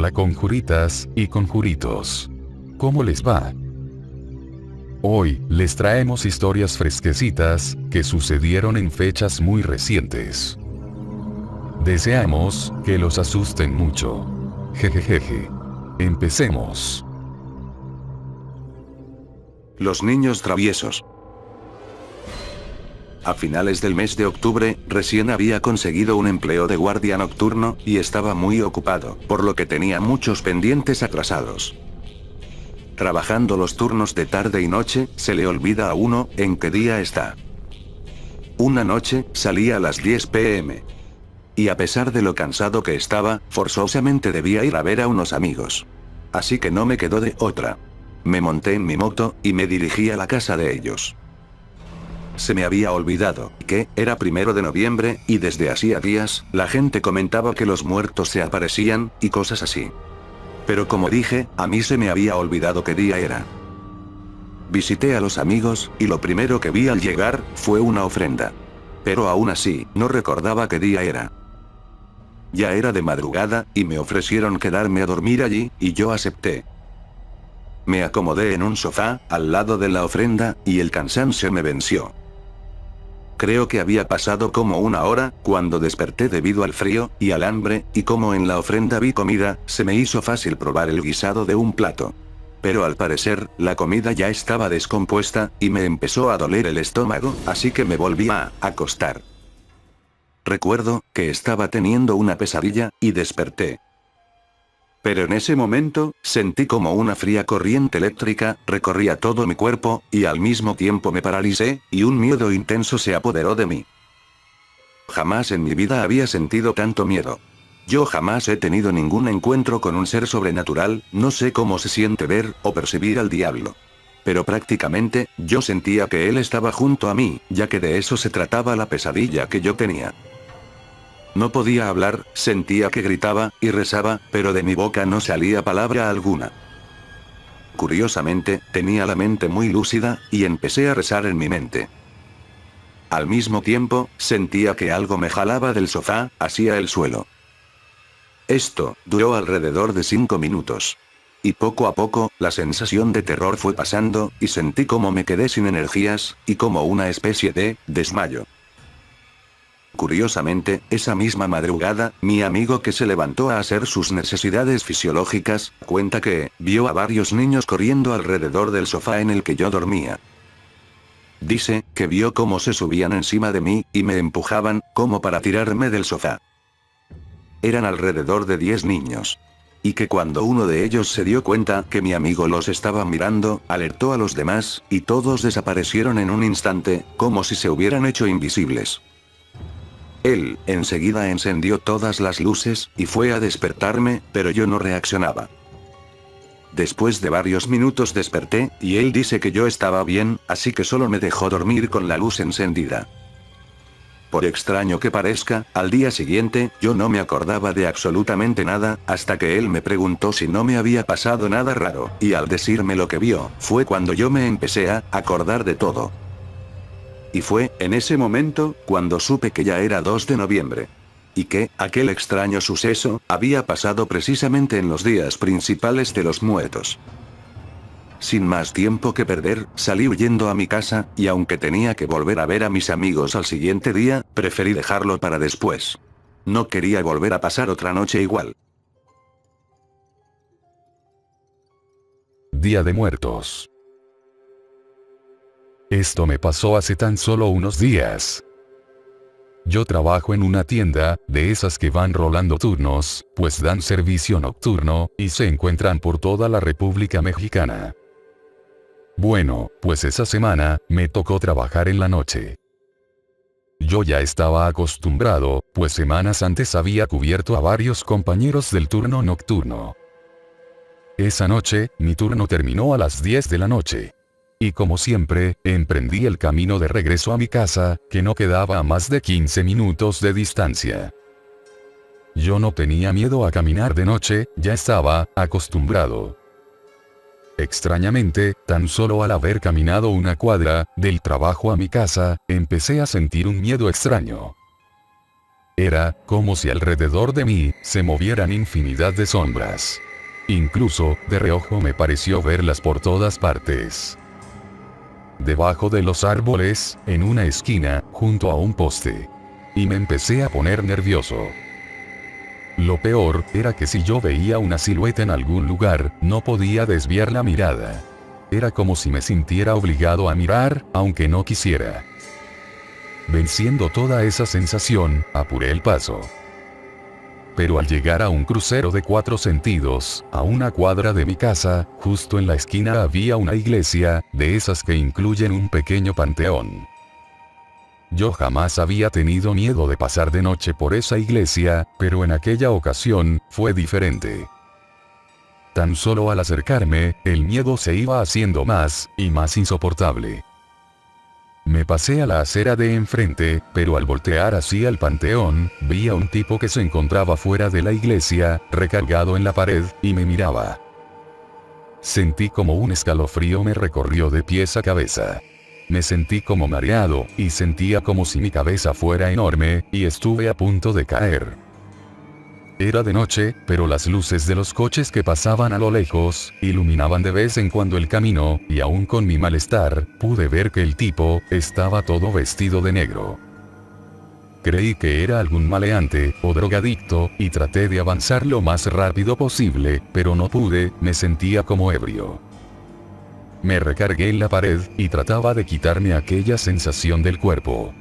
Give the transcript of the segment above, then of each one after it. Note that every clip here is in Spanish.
Hola conjuritas y conjuritos. ¿Cómo les va? Hoy, les traemos historias fresquecitas, que sucedieron en fechas muy recientes. Deseamos, que los asusten mucho. Jejejeje. Empecemos. Los niños traviesos. A finales del mes de octubre, recién había conseguido un empleo de guardia nocturno, y estaba muy ocupado, por lo que tenía muchos pendientes atrasados. Trabajando los turnos de tarde y noche, se le olvida a uno, en qué día está. Una noche, salí a las 10 p.m. Y a pesar de lo cansado que estaba, forzosamente debía ir a ver a unos amigos. Así que no me quedó de otra. Me monté en mi moto, y me dirigí a la casa de ellos. Se me había olvidado que era 1 de noviembre, y desde hacía días, la gente comentaba que los muertos se aparecían, y cosas así. Pero como dije, a mí se me había olvidado qué día era. Visité a los amigos, y lo primero que vi al llegar, fue una ofrenda. Pero aún así, no recordaba qué día era. Ya era de madrugada, y me ofrecieron quedarme a dormir allí, y yo acepté. Me acomodé en un sofá, al lado de la ofrenda, y el cansancio me venció. Creo que había pasado como una hora, cuando desperté debido al frío, y al hambre, y como en la ofrenda vi comida, se me hizo fácil probar el guisado de un plato. Pero al parecer, la comida ya estaba descompuesta, y me empezó a doler el estómago, así que me volví a acostar. Recuerdo, que estaba teniendo una pesadilla, y desperté. Pero en ese momento, sentí como una fría corriente eléctrica, recorría todo mi cuerpo, y al mismo tiempo me paralicé, y un miedo intenso se apoderó de mí. Jamás en mi vida había sentido tanto miedo. Yo jamás he tenido ningún encuentro con un ser sobrenatural, no sé cómo se siente ver, o percibir al diablo. Pero prácticamente, yo sentía que él estaba junto a mí, ya que de eso se trataba la pesadilla que yo tenía. No podía hablar, sentía que gritaba, y rezaba, pero de mi boca no salía palabra alguna. Curiosamente, tenía la mente muy lúcida, y empecé a rezar en mi mente. Al mismo tiempo, sentía que algo me jalaba del sofá, hacia el suelo. Esto, duró alrededor de 5 minutos. Y poco a poco, la sensación de terror fue pasando, y sentí como me quedé sin energías, y como una especie de desmayo. Curiosamente, esa misma madrugada, mi amigo que se levantó a hacer sus necesidades fisiológicas, cuenta que vio a varios niños corriendo alrededor del sofá en el que yo dormía. Dice, que vio cómo se subían encima de mí, y me empujaban, como para tirarme del sofá. Eran alrededor de 10 niños. Y que cuando uno de ellos se dio cuenta que mi amigo los estaba mirando, alertó a los demás, y todos desaparecieron en un instante, como si se hubieran hecho invisibles. Él, enseguida encendió todas las luces, y fue a despertarme, pero yo no reaccionaba. Después de varios minutos desperté, y él dice que yo estaba bien, así que solo me dejó dormir con la luz encendida. Por extraño que parezca, al día siguiente, yo no me acordaba de absolutamente nada, hasta que él me preguntó si no me había pasado nada raro, y al decirme lo que vio, fue cuando yo me empecé a acordar de todo. Y fue, en ese momento, cuando supe que ya era 2 de noviembre. Y que, aquel extraño suceso, había pasado precisamente en los días principales de los muertos. Sin más tiempo que perder, salí huyendo a mi casa, y aunque tenía que volver a ver a mis amigos al siguiente día, preferí dejarlo para después. No quería volver a pasar otra noche igual. Día de Muertos. Esto me pasó hace tan solo unos días. Yo trabajo en una tienda, de esas que van rolando turnos, pues dan servicio nocturno, y se encuentran por toda la República Mexicana. Bueno, pues esa semana, me tocó trabajar en la noche. Yo ya estaba acostumbrado, pues semanas antes había cubierto a varios compañeros del turno nocturno. Esa noche, mi turno terminó a las 10 de la noche. Y como siempre, emprendí el camino de regreso a mi casa, que no quedaba a más de 15 minutos de distancia. Yo no tenía miedo a caminar de noche, ya estaba acostumbrado. Extrañamente, tan solo al haber caminado una cuadra, del trabajo a mi casa, empecé a sentir un miedo extraño. Era como si alrededor de mí se movieran infinidad de sombras. Incluso, de reojo me pareció verlas por todas partes. Debajo de los árboles, en una esquina, junto a un poste. Y me empecé a poner nervioso. Lo peor era que si yo veía una silueta en algún lugar, no podía desviar la mirada. Era como si me sintiera obligado a mirar, aunque no quisiera. Venciendo toda esa sensación, apuré el paso. Pero al llegar a un crucero de 4 sentidos, a una cuadra de mi casa, justo en la esquina había una iglesia, de esas que incluyen un pequeño panteón. Yo jamás había tenido miedo de pasar de noche por esa iglesia, pero en aquella ocasión, fue diferente. Tan solo al acercarme, el miedo se iba haciendo más, y más insoportable. Me pasé a la acera de enfrente, pero al voltear hacia el panteón, vi a un tipo que se encontraba fuera de la iglesia, recargado en la pared, y me miraba. Sentí como un escalofrío me recorrió de pies a cabeza. Me sentí como mareado, y sentía como si mi cabeza fuera enorme, y estuve a punto de caer. Era de noche, pero las luces de los coches que pasaban a lo lejos, iluminaban de vez en cuando el camino, y aún con mi malestar, pude ver que el tipo, estaba todo vestido de negro. Creí que era algún maleante, o drogadicto, y traté de avanzar lo más rápido posible, pero no pude, me sentía como ebrio. Me recargué en la pared, y trataba de quitarme aquella sensación del cuerpo.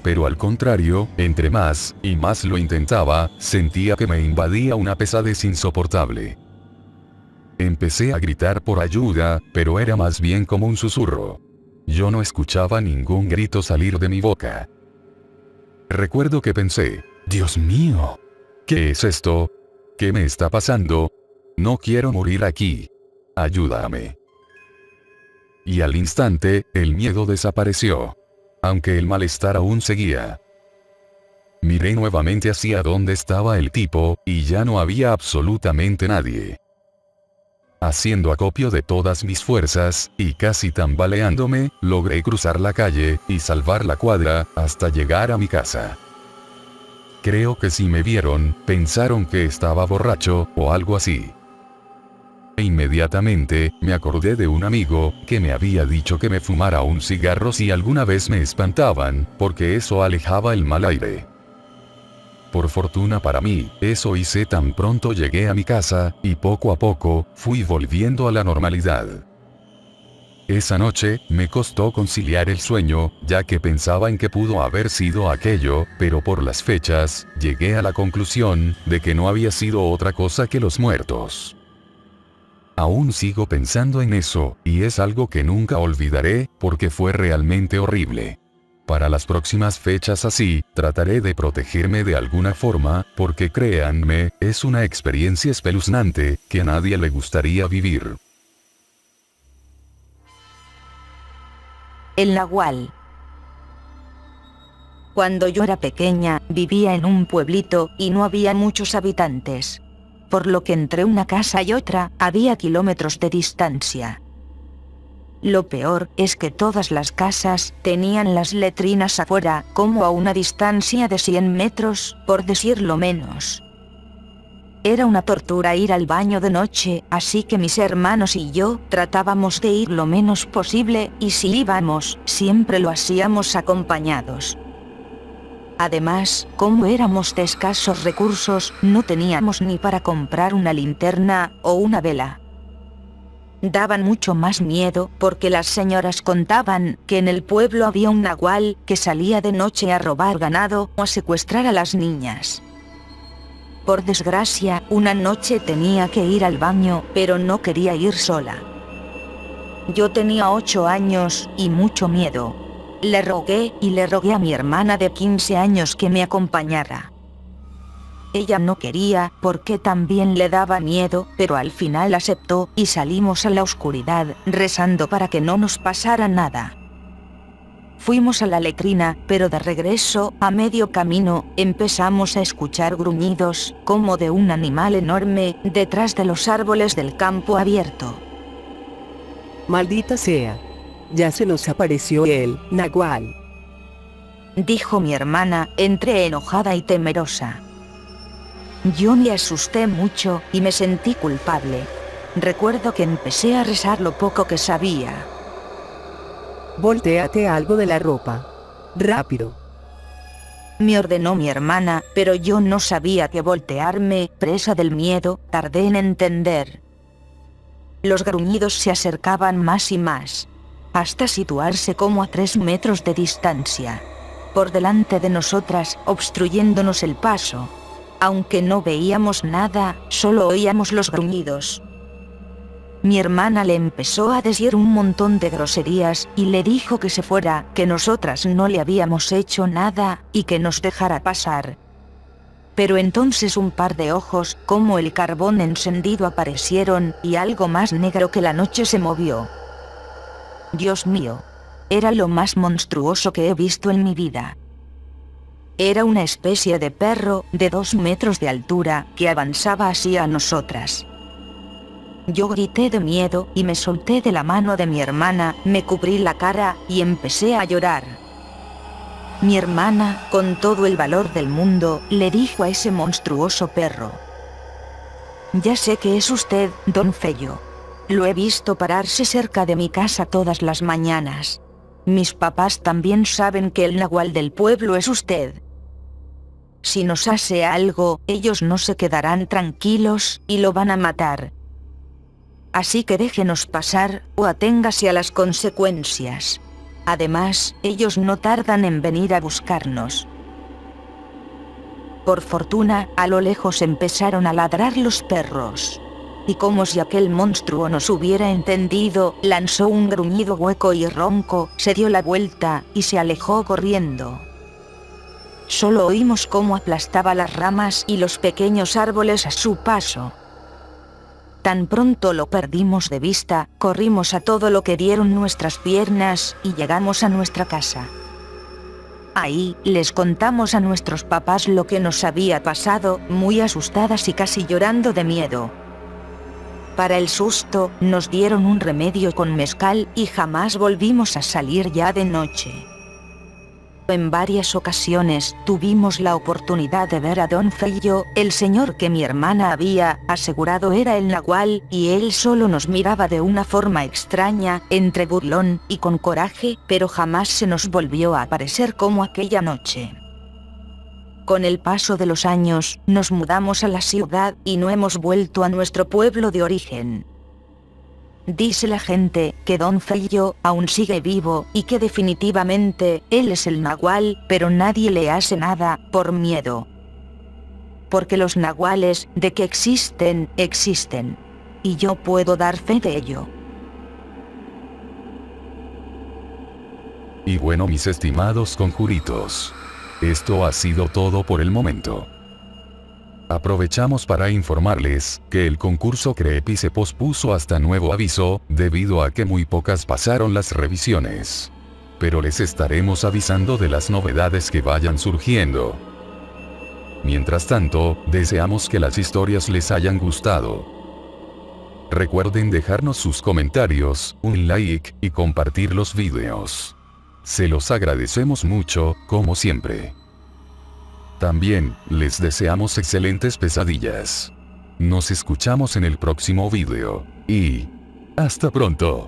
Pero al contrario, entre más y más lo intentaba, sentía que me invadía una pesadez insoportable. Empecé a gritar por ayuda, pero era más bien como un susurro. Yo no escuchaba ningún grito salir de mi boca. Recuerdo que pensé, Dios mío, ¿qué es esto? ¿Qué me está pasando? No quiero morir aquí. Ayúdame. Y al instante, el miedo desapareció. Aunque el malestar aún seguía. Miré nuevamente hacia donde estaba el tipo, y ya no había absolutamente nadie. Haciendo acopio de todas mis fuerzas, y casi tambaleándome, logré cruzar la calle, y salvar la cuadra, hasta llegar a mi casa. Creo que si me vieron, pensaron que estaba borracho, o algo así. Inmediatamente, me acordé de un amigo, que me había dicho que me fumara un cigarro si alguna vez me espantaban, porque eso alejaba el mal aire. Por fortuna para mí, eso hice tan pronto llegué a mi casa, y poco a poco, fui volviendo a la normalidad. Esa noche, me costó conciliar el sueño, ya que pensaba en que pudo haber sido aquello, pero por las fechas, llegué a la conclusión, de que no había sido otra cosa que los muertos. Aún sigo pensando en eso, y es algo que nunca olvidaré, porque fue realmente horrible. Para las próximas fechas así, trataré de protegerme de alguna forma, porque créanme, es una experiencia espeluznante, que a nadie le gustaría vivir. El Nahual. Cuando yo era pequeña, vivía en un pueblito, y no había muchos habitantes. Por lo que entre una casa y otra, había kilómetros de distancia. Lo peor es que todas las casas tenían las letrinas afuera, como a una distancia de 100 metros, por decirlo menos. Era una tortura ir al baño de noche, así que mis hermanos y yo tratábamos de ir lo menos posible, y si íbamos, siempre lo hacíamos acompañados. Además, como éramos de escasos recursos, no teníamos ni para comprar una linterna o una vela. Daban mucho más miedo porque las señoras contaban que en el pueblo había un nahual que salía de noche a robar ganado o a secuestrar a las niñas. Por desgracia, una noche tenía que ir al baño, pero no quería ir sola. Yo tenía 8 años y mucho miedo. Le rogué a mi hermana de 15 años que me acompañara. Ella no quería, porque también le daba miedo, pero al final aceptó, y salimos a la oscuridad, rezando para que no nos pasara nada. Fuimos a la letrina, pero de regreso, a medio camino, empezamos a escuchar gruñidos, como de un animal enorme, detrás de los árboles del campo abierto. Maldita sea. Ya se nos apareció el Nahual. dijo mi hermana, entre enojada y temerosa. Yo me asusté mucho y me sentí culpable. Recuerdo que empecé a rezar lo poco que sabía. Voltéate algo de la ropa. Rápido. Me ordenó mi hermana, pero yo no sabía que voltearme, presa del miedo, tardé en entender. Los gruñidos se acercaban más y más, hasta situarse como a 3 metros de distancia, por delante de nosotras, obstruyéndonos el paso. Aunque no veíamos nada, solo oíamos los gruñidos. Mi hermana le empezó a decir un montón de groserías y le dijo que se fuera, que nosotras no le habíamos hecho nada y que nos dejara pasar. Pero entonces un par de ojos, como el carbón encendido, aparecieron y algo más negro que la noche se movió. Dios mío, era lo más monstruoso que he visto en mi vida. Era una especie de perro de 2 metros de altura que avanzaba hacia nosotras. Yo grité de miedo y me solté de la mano de mi hermana, me cubrí la cara y empecé a llorar. Mi hermana, con todo el valor del mundo, le dijo a ese monstruoso perro: «Ya sé que es usted, don Fello. Lo he visto pararse cerca de mi casa todas las mañanas. Mis papás también saben que el nahual del pueblo es usted. Si nos hace algo, ellos no se quedarán tranquilos y lo van a matar. Así que déjenos pasar, o aténgase a las consecuencias. Además, ellos no tardan en venir a buscarnos». Por fortuna, a lo lejos empezaron a ladrar los perros. Y como si aquel monstruo nos hubiera entendido, lanzó un gruñido hueco y ronco, se dio la vuelta y se alejó corriendo. Solo oímos cómo aplastaba las ramas y los pequeños árboles a su paso. Tan pronto lo perdimos de vista, corrimos a todo lo que dieron nuestras piernas y llegamos a nuestra casa. Ahí, les contamos a nuestros papás lo que nos había pasado, muy asustadas y casi llorando de miedo. Para el susto, nos dieron un remedio con mezcal y jamás volvimos a salir ya de noche. En varias ocasiones tuvimos la oportunidad de ver a don Fello, el señor que mi hermana había asegurado era el nahual, y él solo nos miraba de una forma extraña, entre burlón y con coraje, pero jamás se nos volvió a aparecer como aquella noche. Con el paso de los años, nos mudamos a la ciudad y no hemos vuelto a nuestro pueblo de origen. Dice la gente que don Fello aún sigue vivo y que definitivamente él es el nahual, pero nadie le hace nada por miedo. Porque los nahuales, de que existen, existen. Y yo puedo dar fe de ello. Y bueno, mis estimados conjuritos, esto ha sido todo por el momento. Aprovechamos para informarles que el concurso Creepy se pospuso hasta nuevo aviso, debido a que muy pocas pasaron las revisiones. Pero les estaremos avisando de las novedades que vayan surgiendo. Mientras tanto, deseamos que las historias les hayan gustado. Recuerden dejarnos sus comentarios, un like, y compartir los videos. Se los agradecemos mucho, como siempre. También, les deseamos excelentes pesadillas. Nos escuchamos en el próximo video, y... ¡hasta pronto!